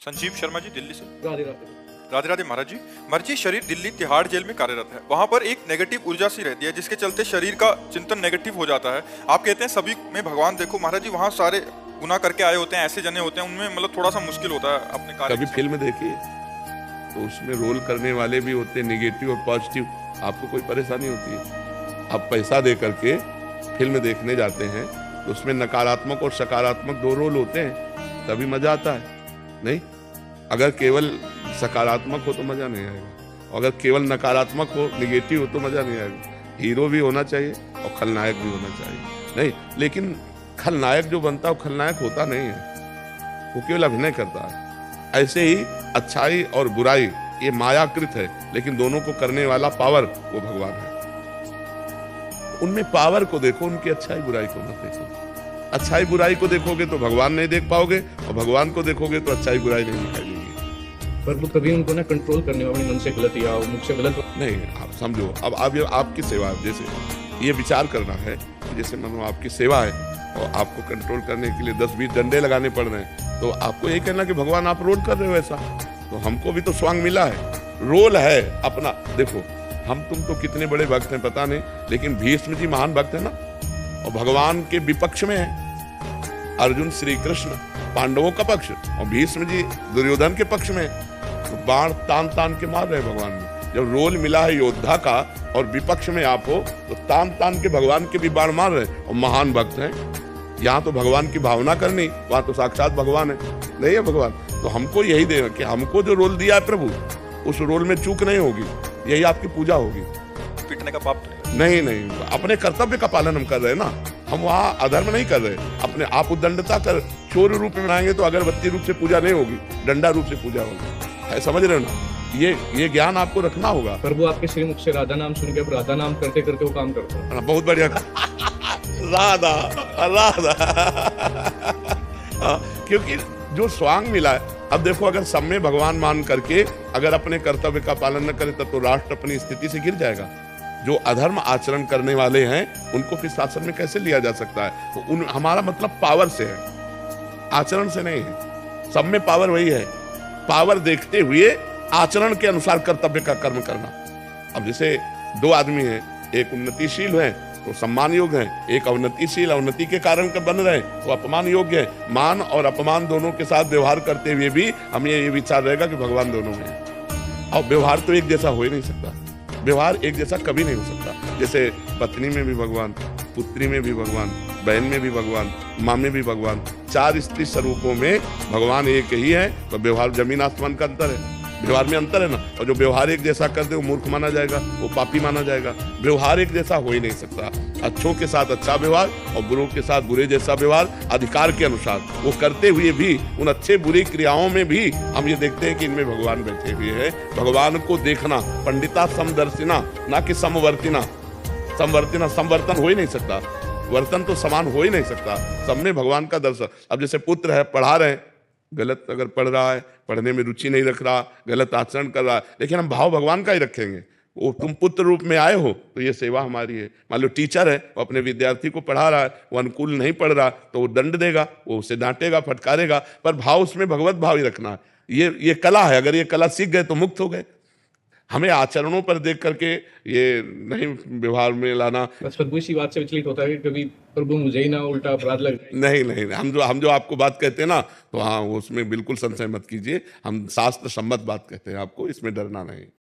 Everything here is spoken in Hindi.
संजीव शर्मा जी, दिल्ली से। राधे राधे। राधे राधे महाराज जी। महाराज जी, शरीर दिल्ली तिहाड़ जेल में कार्यरत है। वहाँ पर एक नेगेटिव ऊर्जा सी रहती है जिसके चलते शरीर का चिंतन नेगेटिव हो जाता है। आप कहते हैं सभी में भगवान देखो। महाराज जी, वहाँ सारे गुनाह करके आए होते हैं, ऐसे जने होते हैं, उनमें मतलब थोड़ा सा मुश्किल होता है अपने कार्य। कभी फिल्म देखिए तो उसमें रोल करने वाले भी होते हैं नेगेटिव और पॉजिटिव, आपको कोई परेशानी होती है? आप पैसा दे करके फिल्म देखने जाते हैं तो उसमें नकारात्मक और सकारात्मक दो रोल होते हैं, तभी मजा आता है। नहीं, अगर केवल सकारात्मक हो तो मजा नहीं आएगा, अगर केवल नकारात्मक हो, निगेटिव हो तो मजा नहीं आएगा। हीरो भी होना चाहिए और खलनायक भी होना चाहिए। नहीं, लेकिन खलनायक जो बनता है वो खलनायक होता नहीं है, वो केवल अभिनय करता है। ऐसे ही अच्छाई और बुराई ये मायाकृत है, लेकिन दोनों को करने वाला पावर वो भगवान है। उनमें पावर को देखो, उनकी अच्छाई बुराई को मत देखो। अच्छाई बुराई को देखोगे तो भगवान नहीं देख पाओगे, और भगवान को देखोगे तो अच्छाई बुराई नहीं दिखाई देगी। पर वो कभी उनको ना कंट्रोल करने वाले मन से गलत या मुझसे गलत नहीं, आप समझो, अब आपकी सेवा है, जैसे ये विचार करना है कि जैसे मानो आपकी सेवा है और आपको कंट्रोल करने के लिए 10-20 डंडे लगाने पड़ रहे हैं, तो आपको ये कहना कि भगवान आप रोल कर रहे हो ऐसा, तो हमको भी तो स्वांग मिला है, रोल है अपना। देखो, हम तुम तो कितने बड़े भक्त हैं पता नहीं, लेकिन भीष्म जी महान भक्त है ना, और भगवान के विपक्ष में है। अर्जुन श्री कृष्ण पांडवों का पक्ष और भीष्म जी दुर्योधन के पक्ष में है। तो बाण तान तान के मार रहे भगवान में। जब रोल मिला है योद्धा का और विपक्ष में आप हो, तो तान तान के भगवान के भी बाण मार रहे, और महान भक्त हैं। यहाँ तो भगवान की भावना करनी, वहां तो साक्षात भगवान है, नहीं है भगवान। तो हमको यही देना कि हमको जो रोल दिया है प्रभु, उस रोल में चूक नहीं होगी, यही आपकी पूजा होगी। पीटने का पाप तो नहीं नहीं, अपने कर्तव्य का पालन हम कर रहे हैं ना, हम वहाँ अधर्म नहीं कर रहे। अपने आप उद्दंडता कर चोर रूप में बनाएंगे तो अगरबत्ती रूप से पूजा नहीं होगी, डंडा रूप से पूजा होगी, है, समझ रहे हो ना? ये ज्ञान आपको रखना होगा। पर वो आपके श्री मुख से राधा नाम सुन के राधा नाम करते करते वो काम करता है। बहुत बढ़िया। राधा राधा। क्योंकि जो स्वांग मिला है, अब देखो, अगर सब में भगवान मान करके अगर अपने कर्तव्य का पालन न करे तब तो राष्ट्र अपनी स्थिति से गिर जाएगा। जो अधर्म आचरण करने वाले हैं उनको फिर शासन में कैसे लिया जा सकता है? तो हमारा मतलब पावर से है, आचरण से नहीं है। सब में पावर वही है, पावर देखते हुए आचरण के अनुसार कर्तव्य का कर्म करना। अब जैसे दो आदमी हैं, एक उन्नतिशील है तो सम्मान योग्य है, एक अवनतिशील अवनति के कारण बन रहे तो अपमान योग्य है। मान और अपमान दोनों के साथ व्यवहार करते हुए भी हमें ये विचार रहेगा कि भगवान दोनों में है। और व्यवहार तो एक जैसा हो ही नहीं सकता, व्यवहार एक जैसा कभी नहीं हो सकता। जैसे पत्नी में भी भगवान, पुत्री में भी भगवान, बहन में भी भगवान, माँ में भी भगवान, चार स्त्री स्वरूपों में भगवान एक ही है। तो व्यवहार जमीन आसमान का अंतर है, व्यवहार में अंतर है ना। और जो व्यवहार एक जैसा कर दे वो मूर्ख माना जाएगा, वो पापी माना जाएगा। व्यवहार एक जैसा हो ही नहीं सकता। अच्छों के साथ अच्छा व्यवहार और बुरों के साथ बुरे जैसा व्यवहार, अधिकार के अनुसार वो करते हुए भी उन अच्छे बुरी क्रियाओं में भी हम ये देखते हैं कि इनमें भगवान बैठे हुए हैं। भगवान को देखना, पंडिता समदर्शिना, ना कि समवर्तिना। समवर्तिना, समवर्तन हो ही नहीं सकता, वर्तन तो समान हो ही नहीं सकता। सब में भगवान का दर्शन। अब जैसे पुत्र है, पढ़ा रहे हैं, गलत अगर पढ़ रहा है, पढ़ने में रुचि नहीं रख रहा, गलत आचरण कर रहा है, लेकिन हम भाव भगवान का ही रखेंगे। वो तुम पुत्र रूप में आए हो तो ये सेवा हमारी है। मान लो टीचर है, वो अपने विद्यार्थी को पढ़ा रहा है, वो अनुकूल नहीं पढ़ रहा तो वो दंड देगा, वो उसे डांटेगा, फटकारेगा, पर भाव उसमें भगवत भाव ही रखना है। ये कला है, अगर ये कला सीख गए तो मुक्त हो गए। हमें आचरणों पर देख करके ये नहीं व्यवहार में लाना। बस प्रभु इसी बात से विचलित होता है कि कभी प्रभु मुझे ही ना उल्टा अपराध लग जाए। नहीं, हम जो आपको बात कहते हैं ना, तो हाँ, उसमें बिल्कुल संशय मत कीजिए। हम शास्त्र सम्मत बात कहते हैं आपको, इसमें डरना नहीं।